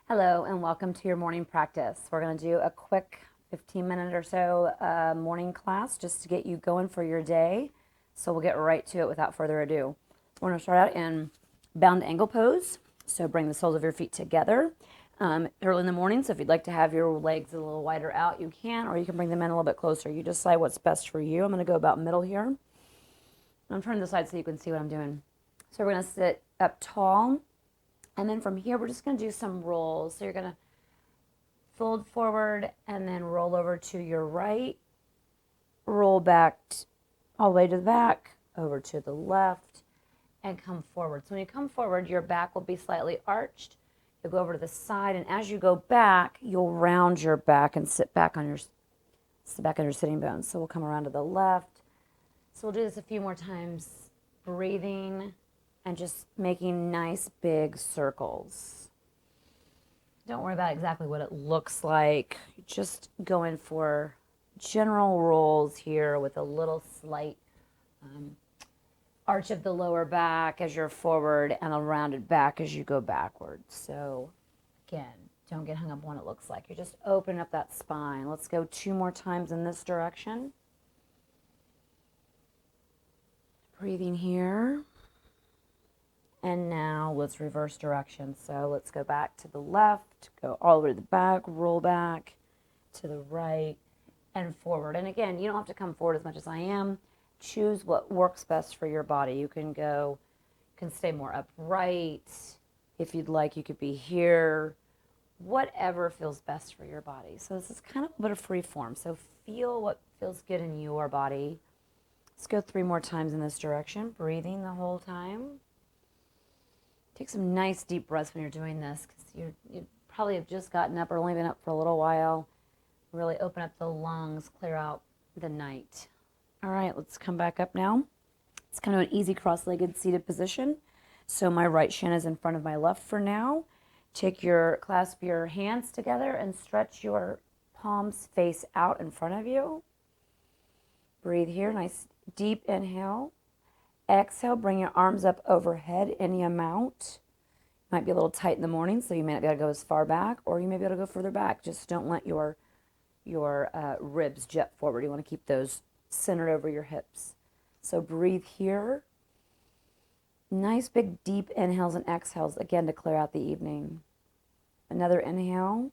Hello and welcome to your morning practice. We're going to do a quick 15-minute or so morning class just to get you going for your day. So we'll get right to it without further ado. We're going to start out in bound angle pose. So bring the soles of your feet together early in the morning. So if you'd like to have your legs a little wider out, you can, or you can bring them in a little bit closer. You decide what's best for you. I'm going to go about middle here. I'm turning this side so you can see what I'm doing. So we're going to sit up tall. And then from here, we're just going to do some rolls. So you're going to fold forward and then roll over to your right, roll back all the way to the back, over to the left, and come forward. So when you come forward, your back will be slightly arched. You'll go over to the side, and as you go back, you'll round your back and sit back on your sitting bones. So we'll come around to the left. So we'll do this a few more times, breathing and just making nice big circles. Don't worry about exactly what it looks like. Just going for general rolls here with a little slight arch of the lower back as you're forward and a rounded back as you go backwards. So again, don't get hung up on what it looks like. You're just opening up that spine. Let's go 2 more times in this direction. Breathing here. And now let's reverse direction. So let's go back to the left, go all the way to the back, roll back to the right and forward. And again, you don't have to come forward as much as I am. Choose what works best for your body. You can stay more upright. If you'd like, you could be here. Whatever feels best for your body. So this is kind of a bit of free form. So feel what feels good in your body. Let's go 3 more times in this direction, breathing the whole time. Take some nice deep breaths when you're doing this because you probably have just gotten up or only been up for a little while. Really open up the lungs, clear out the night. All right, let's come back up now. It's kind of an easy cross-legged seated position. So my right shin is in front of my left for now. Clasp your hands together and stretch your palms face out in front of you. Breathe here, nice deep inhale. Exhale, bring your arms up overhead any amount. Might be a little tight in the morning, so you may not be able to go as far back, or you may be able to go further back. Just don't let your ribs jet forward. You want to keep those centered over your hips. So breathe here. Nice big deep inhales and exhales, again, to clear out the evening. Another inhale.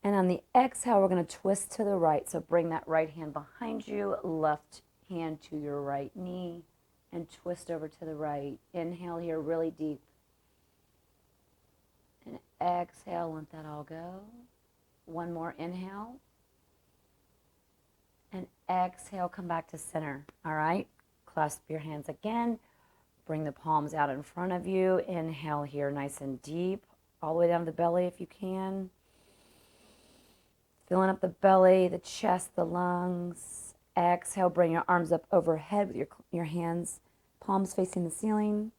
And on the exhale, we're going to twist to the right. So bring that right hand behind you, left hand to your right knee, and twist over to the right. Inhale here really deep. And exhale, let that all go. 1 more inhale. And exhale, come back to center. All right, clasp your hands again. Bring the palms out in front of you. Inhale here nice and deep, all the way down to the belly if you can. Filling up the belly, the chest, the lungs. Exhale, bring your arms up overhead with your hands, palms facing the ceiling.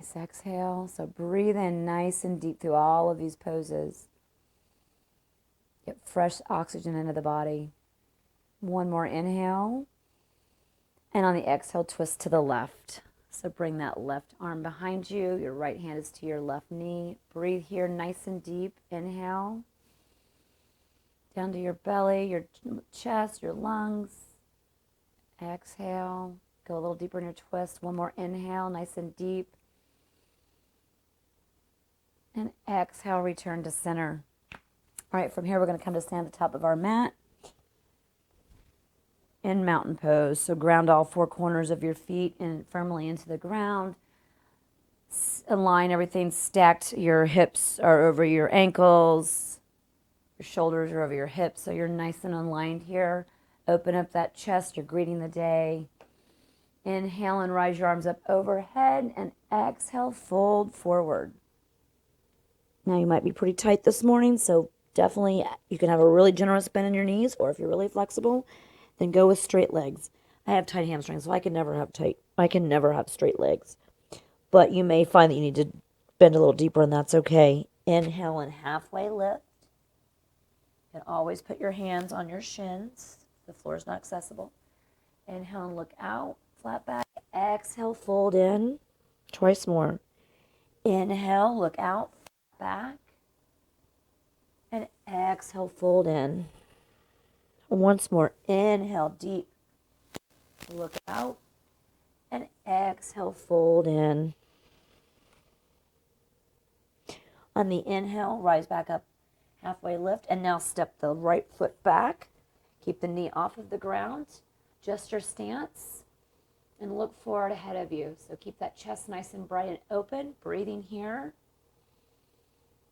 Nice exhale. So breathe in nice and deep through all of these poses. Get fresh oxygen into the body. 1 more inhale. And on the exhale, twist to the left. So bring that left arm behind you. Your right hand is to your left knee. Breathe here nice and deep. Inhale. Down to your belly, your chest, your lungs. Exhale. Go a little deeper in your twist. 1 more inhale, nice and deep. And exhale, return to center. All right, from here we're going to come to stand at the top of our mat in mountain pose. So ground all 4 corners of your feet in firmly into the ground. Align everything stacked. Your hips are over your ankles. Your shoulders are over your hips, so you're nice and aligned here. Open up that chest. You're greeting the day. Inhale and rise your arms up overhead, and exhale, fold forward. Now you might be pretty tight this morning, so definitely you can have a really generous bend in your knees, or if you're really flexible, then go with straight legs. I have tight hamstrings, so I can never have straight legs. But you may find that you need to bend a little deeper, and that's okay. Inhale and halfway lift. You can always put your hands on your shins. The floor is not accessible. Inhale and look out, flat back. Exhale, fold in. Twice more. Inhale, look out, back. And exhale, fold in. Once more, inhale, deep. Look out. And exhale, fold in. On the inhale, rise back up, halfway lift. And now step the right foot back. Keep the knee off of the ground. Adjust your stance. And look forward ahead of you. So keep that chest nice and bright and open. Breathing here.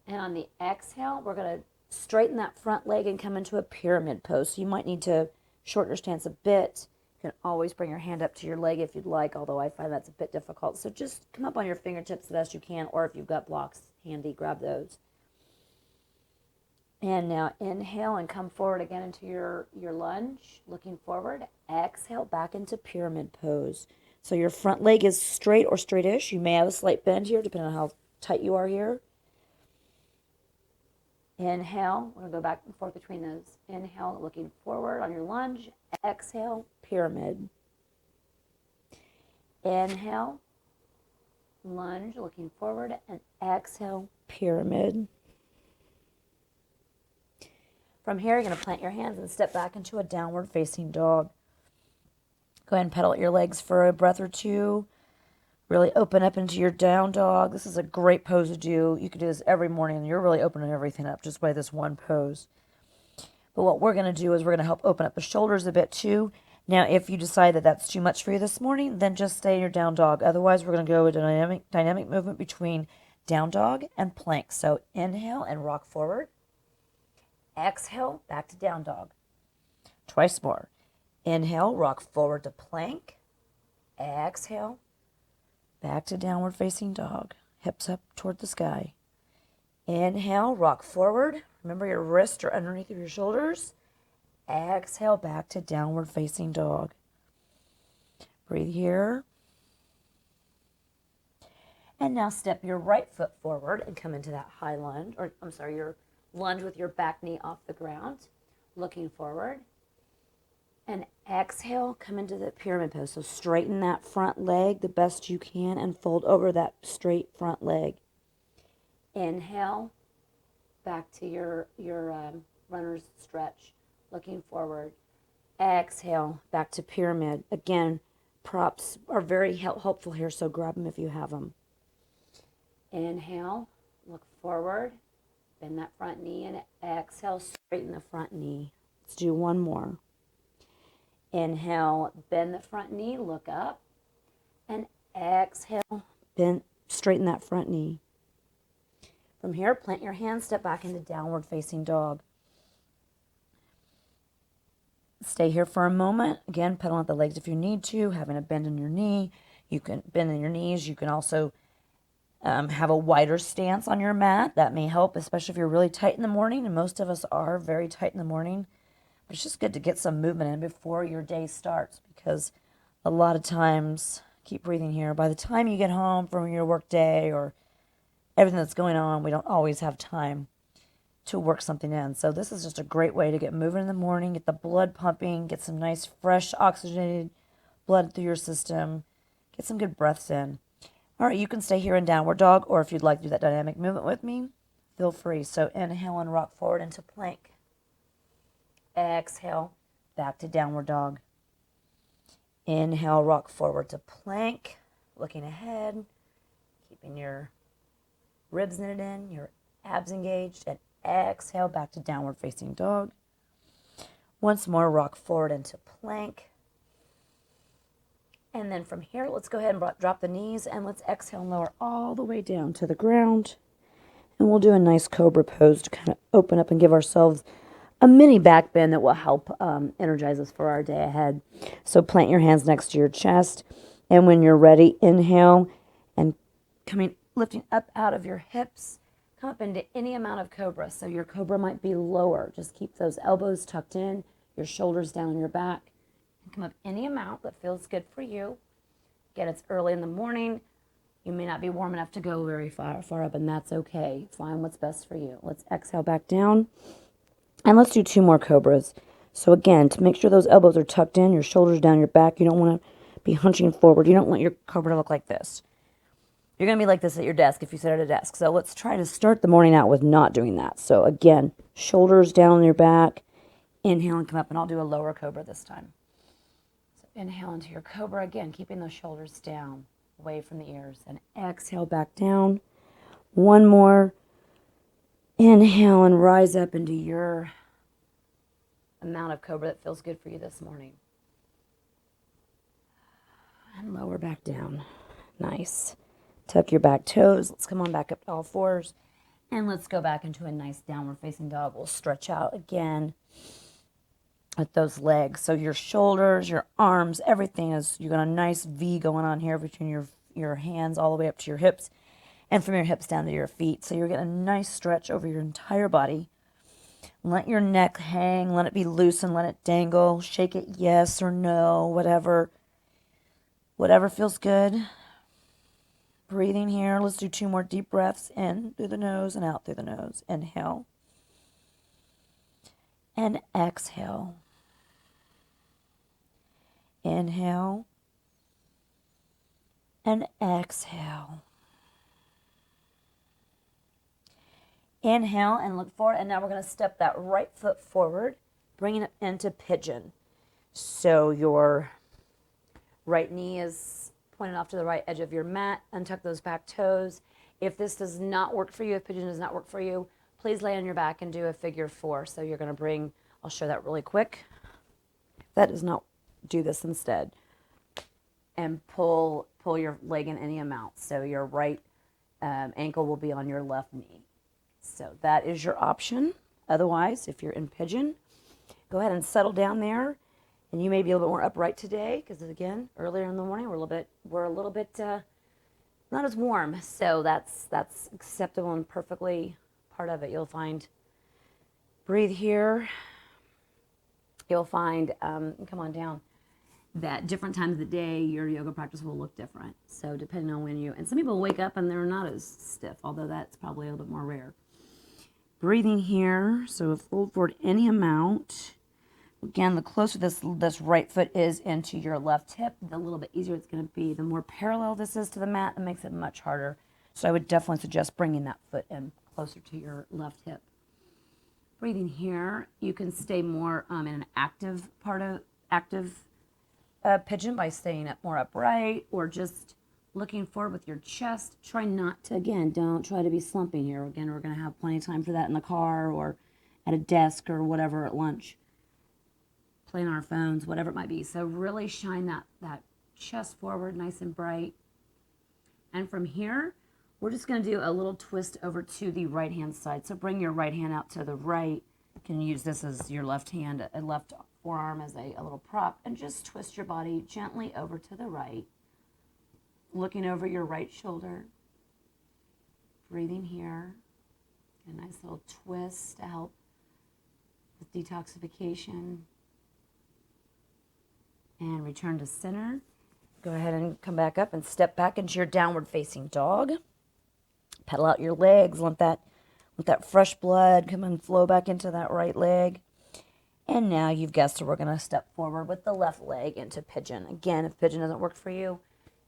And on the exhale, we're going to straighten that front leg and come into a pyramid pose. So you might need to shorten your stance a bit. You can always bring your hand up to your leg if you'd like, although I find that's a bit difficult. So just come up on your fingertips the best you can, or if you've got blocks handy, grab those. And now inhale and come forward again into your lunge, looking forward. Exhale, back into pyramid pose. So your front leg is straight or straightish. You may have a slight bend here, depending on how tight you are here. Inhale, we're going to go back and forth between those. Inhale, looking forward on your lunge. Exhale, pyramid. Inhale, lunge, looking forward, and exhale, pyramid. From here, you're going to plant your hands and step back into a downward facing dog. Go ahead and pedal your legs for a breath or two. Really open up into your down dog. This is a great pose to do. You can do this every morning, and you're really opening everything up just by this one pose. But what we're going to do is we're going to help open up the shoulders a bit too. Now, if you decide that that's too much for you this morning, then just stay in your down dog. Otherwise, we're going to go with a dynamic movement between down dog and plank. So inhale and rock forward. Exhale, back to down dog. Twice more. Inhale, rock forward to plank. Exhale, back to downward facing dog. Hips up toward the sky. Inhale, rock forward. Remember your wrists are underneath of your shoulders. Exhale, back to downward facing dog. Breathe here. And now step your right foot forward and come into that high lunge, your lunge with your back knee off the ground, looking forward. And exhale, come into the pyramid pose. So straighten that front leg the best you can and fold over that straight front leg. Inhale, back to your runner's stretch, looking forward. Exhale, back to pyramid. Again, props are very helpful here, so grab them if you have them. Inhale, look forward, bend that front knee, and exhale, straighten the front knee. Let's do one more. Inhale, bend the front knee, look up, and exhale, straighten that front knee. From here, plant your hands, step back into downward facing dog. Stay here for a moment. Again, pedal out the legs if you need to, having a bend in your knee. You can bend in your knees. You can also have a wider stance on your mat. That may help, especially if you're really tight in the morning, and most of us are very tight in the morning. But it's just good to get some movement in before your day starts, because a lot of times, keep breathing here, by the time you get home from your work day or everything that's going on, we don't always have time to work something in. So this is just a great way to get moving in the morning, get the blood pumping, get some nice, fresh, oxygenated blood through your system, get some good breaths in. All right, you can stay here in downward dog, or if you'd like to do that dynamic movement with me, feel free. So inhale and rock forward into plank. Exhale, back to downward dog. Inhale, rock forward to plank, looking ahead, keeping your ribs knitted in, your abs engaged, and exhale, back to downward facing dog. Once more, rock forward into plank. And then from here, let's go ahead and drop the knees, and let's exhale and lower all the way down to the ground. And we'll do a nice Cobra Pose to kind of open up and give ourselves a mini back bend that will help energize us for our day ahead. So plant your hands next to your chest, and when you're ready, inhale, and lifting up out of your hips, come up into any amount of Cobra. So your Cobra might be lower. Just keep those elbows tucked in, your shoulders down on your back. Come up any amount that feels good for you. Again, it's early in the morning. You may not be warm enough to go very far up, and that's okay. Find what's best for you. Let's exhale back down. And let's do 2 more Cobras. So again, to make sure those elbows are tucked in, your shoulders down your back, you don't want to be hunching forward. You don't want your Cobra to look like this. You're going to be like this at your desk if you sit at a desk. So let's try to start the morning out with not doing that. So again, shoulders down on your back. Inhale and come up, and I'll do a lower cobra this time. So inhale into your cobra again, keeping those shoulders down, away from the ears. And exhale back down. One more. Inhale and rise up into your amount of cobra that feels good for you this morning. And lower back down. Nice. Tuck your back toes. Let's come on back up to all fours. And let's go back into a nice downward facing dog. We'll stretch out again with those legs. So your shoulders, your arms, everything is, you got a nice V going on here between your hands all the way up to your hips. And from your hips down to your feet. So you're getting a nice stretch over your entire body. Let your neck hang. Let it be loose and let it dangle. Shake it yes or no, whatever. Whatever feels good. Breathing here. Let's do 2 more deep breaths. In through the nose and out through the nose. Inhale. And exhale. Inhale. And exhale. Inhale and look forward. And now we're going to step that right foot forward, bringing it into pigeon. So your right knee is pointed off to the right edge of your mat. Untuck those back toes. If this does not work for you, if pigeon does not work for you, please lay on your back and do a figure 4. So you're going to bring, I'll show that really quick. If that does not, do this instead. And pull your leg in any amount. So your right ankle will be on your left knee. So that is your option. Otherwise, if you're in pigeon, go ahead and settle down there. And you may be a little bit more upright today because, again, earlier in the morning we're a little bit not as warm. So that's acceptable and perfectly part of it. You'll find, breathe here. You'll find, come on down, that different times of the day your yoga practice will look different. So depending on when you, and some people wake up and they're not as stiff, although that's probably a little bit more rare. Breathing here, so fold forward any amount. Again, the closer this right foot is into your left hip, the little bit easier it's going to be. The more parallel this is to the mat, it makes it much harder. So I would definitely suggest bringing that foot in closer to your left hip. Breathing here, you can stay more in an active pigeon by staying up more upright or just looking forward with your chest. Try not to, again, don't try to be slumping here. Again, we're going to have plenty of time for that in the car or at a desk or whatever at lunch. Playing on our phones, whatever it might be. So really shine that chest forward nice and bright. And from here, we're just going to do a little twist over to the right-hand side. So bring your right hand out to the right. You can use this as your left hand, a left forearm as a little prop, and just twist your body gently over to the right. Looking over your right shoulder. Breathing here. A nice little twist to help with detoxification. And return to center. Go ahead and come back up and step back into your downward facing dog. Pedal out your legs. Let that fresh blood come and flow back into that right leg. And now you've guessed it, we're going to step forward with the left leg into pigeon. Again, if pigeon doesn't work for you,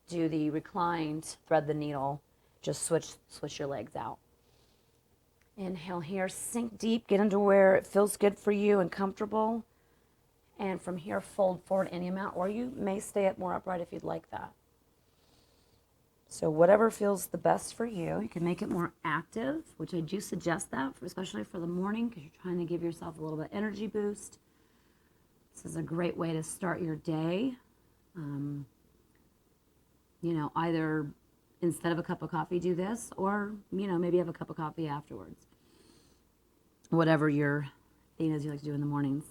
do the reclined, thread the needle. Just switch your legs out. Inhale here, sink deep, get into where it feels good for you and comfortable. And from here, fold forward any amount, or you may stay up more upright if you'd like that. So whatever feels the best for you. You can make it more active, which I do suggest that, especially for the morning, because you're trying to give yourself a little bit energy boost. This is a great way to start your day. Either instead of a cup of coffee, do this, or, maybe have a cup of coffee afterwards. Whatever your thing is you like to do in the mornings.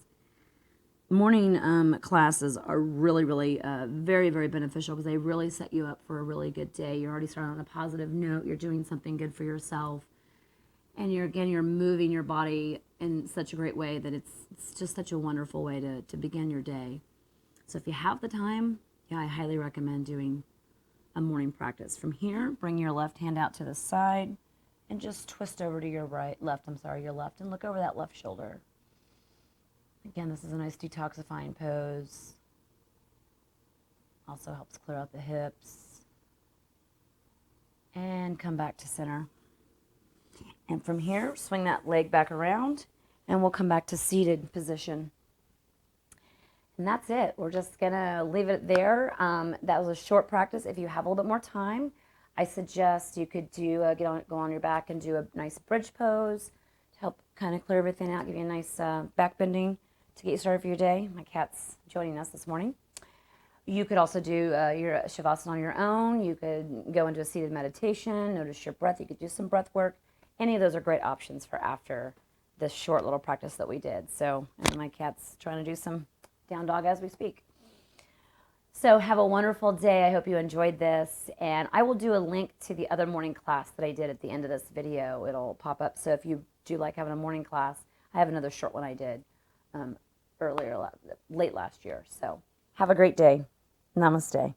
Morning classes are really, really very, very beneficial because they really set you up for a really good day. You're already starting on a positive note. You're doing something good for yourself. And you're moving your body in such a great way that it's just such a wonderful way to begin your day. So if you have the time, I highly recommend doing a morning practice. From here, bring your left hand out to the side and just twist over to your left, and look over that left shoulder. Again, this is a nice detoxifying pose. Also helps clear out the hips. and come back to center. And from here, swing that leg back around, and we'll come back to seated position. And that's it. We're just going to leave it there. That was a short practice. If you have a little bit more time, I suggest you could do go on your back and do a nice bridge pose to help kind of clear everything out, give you a nice back bending to get you started for your day. My cat's joining us this morning. You could also do your Shavasana on your own. You could go into a seated meditation, notice your breath. You could do some breath work. Any of those are great options for after this short little practice that we did. So, and my cat's trying to do some down dog as we speak. So have a wonderful day. I hope you enjoyed this. And I will do a link to the other morning class that I did at the end of this video. It'll pop up. So if you do like having a morning class, I have another short one I did late last year. So have a great day. Namaste.